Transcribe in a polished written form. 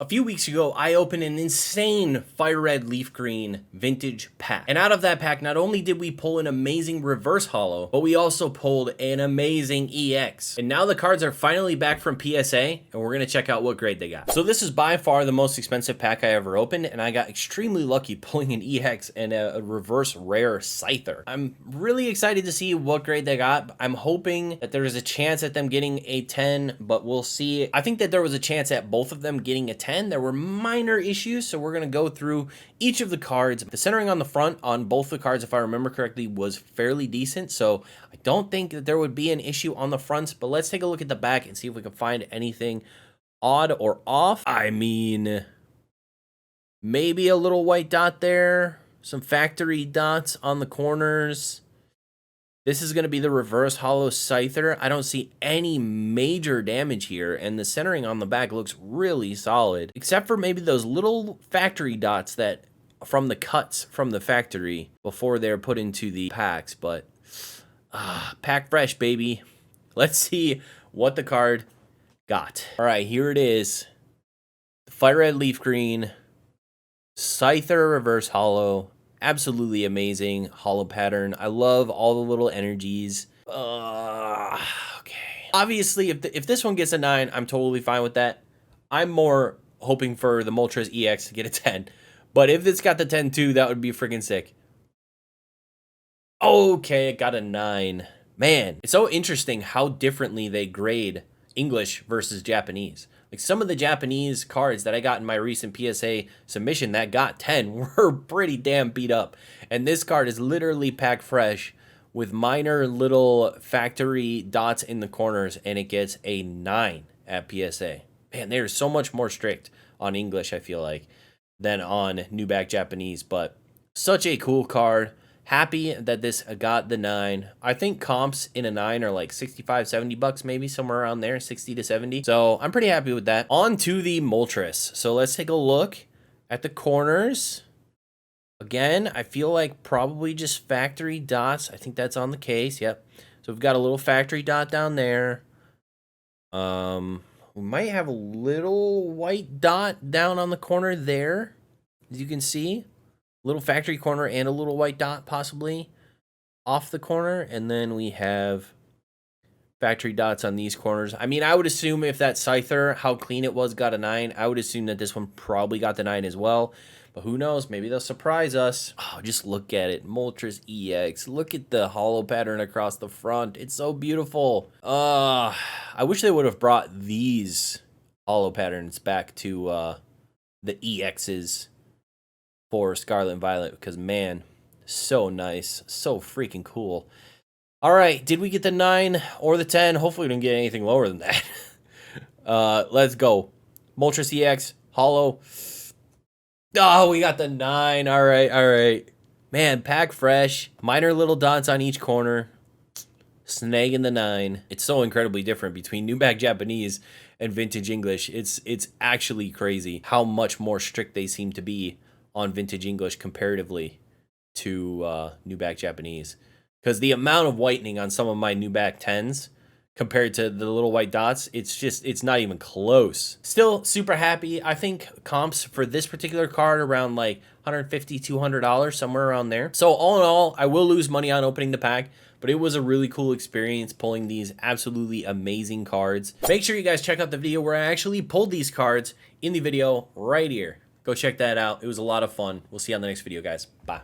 A few weeks ago, I opened an insane FireRed LeafGreen vintage pack. And out of that pack, not only did we pull an amazing reverse holo, but we also pulled an amazing EX. And now the cards are finally back from PSA, and we're gonna check out what grade they got. So this is by far the most expensive pack I ever opened, and I got extremely lucky pulling an EX and a reverse rare Scyther. I'm really excited to see what grade they got. I'm hoping that there's a chance at them getting a 10, but we'll see. I think that there was a chance at both of them getting a 10. There were minor issues, so we're going to go through each of the cards. The centering on the front on both the cards, if I remember correctly, was fairly decent, so I don't think that there would be an issue on the fronts, but let's take a look at the back and see if we can find anything odd or off. I mean, maybe a little white dot there, some factory dots on the corners. This is going to be the reverse holo Scyther. I don't see any major damage here, and the centering on the back looks really solid, except for maybe those little factory dots that from the cuts from the factory before they're put into the packs. But pack fresh, baby. Let's see what the card got. All right, here it is. The FireRed LeafGreen Scyther reverse holo. Absolutely amazing holo pattern. I love all the little energies. Okay. Obviously, if this one gets a 9, I'm totally fine with that. I'm more hoping for the Moltres EX to get a 10. But if it's got the 10 too, that would be freaking sick. Okay, it got a 9. Man, it's so interesting how differently they grade English versus Japanese. Like, some of the Japanese cards that I got in my recent PSA submission that got 10 were pretty damn beat up. And this card is literally packed fresh with minor little factory dots in the corners, and it gets a 9 at PSA. Man, they're so much more strict on English, I feel like, than on New Back Japanese. But such a cool card. Happy that this got the 9. I think comps in a 9 are like 65, 70 bucks, maybe somewhere around there, 60 to 70. So I'm pretty happy with that. On to the Moltres. So let's take a look at the corners. Again, I feel like probably just factory dots. I think that's on the case. Yep. So we've got a little factory dot down there. We might have a little white dot down on the corner there, as you can see. Little factory corner and a little white dot possibly off the corner, and then we have factory dots on these corners. I mean, I would assume if that Scyther, how clean it was, got a 9, I would assume that this one probably got the 9 as well, but who knows, maybe they'll surprise us. Oh, just look at it. Moltres EX. Look at the holo pattern across the front. It's so beautiful. I wish they would have brought these holo patterns back to the EXs for Scarlet and Violet, because man, so nice, so freaking cool. All right, did we get the 9 or the 10? Hopefully we didn't get anything lower than that. Let's go. Moltres EX, holo. Oh, we got the 9. All right. Man, pack fresh. Minor little dots on each corner. Snagging the 9. It's so incredibly different between New Back Japanese and Vintage English. It's actually crazy how much more strict they seem to be on Vintage English comparatively to New Back Japanese, because the amount of whitening on some of my New Back 10s compared to the little white dots, it's not even close. Still super happy. I think comps for this particular card around like $150, $200, somewhere around there. So all in all, I will lose money on opening the pack, but it was a really cool experience pulling these absolutely amazing cards. Make sure you guys check out the video where I actually pulled these cards in the video right here. Go check that out. It was a lot of fun. We'll see you on the next video, guys. Bye.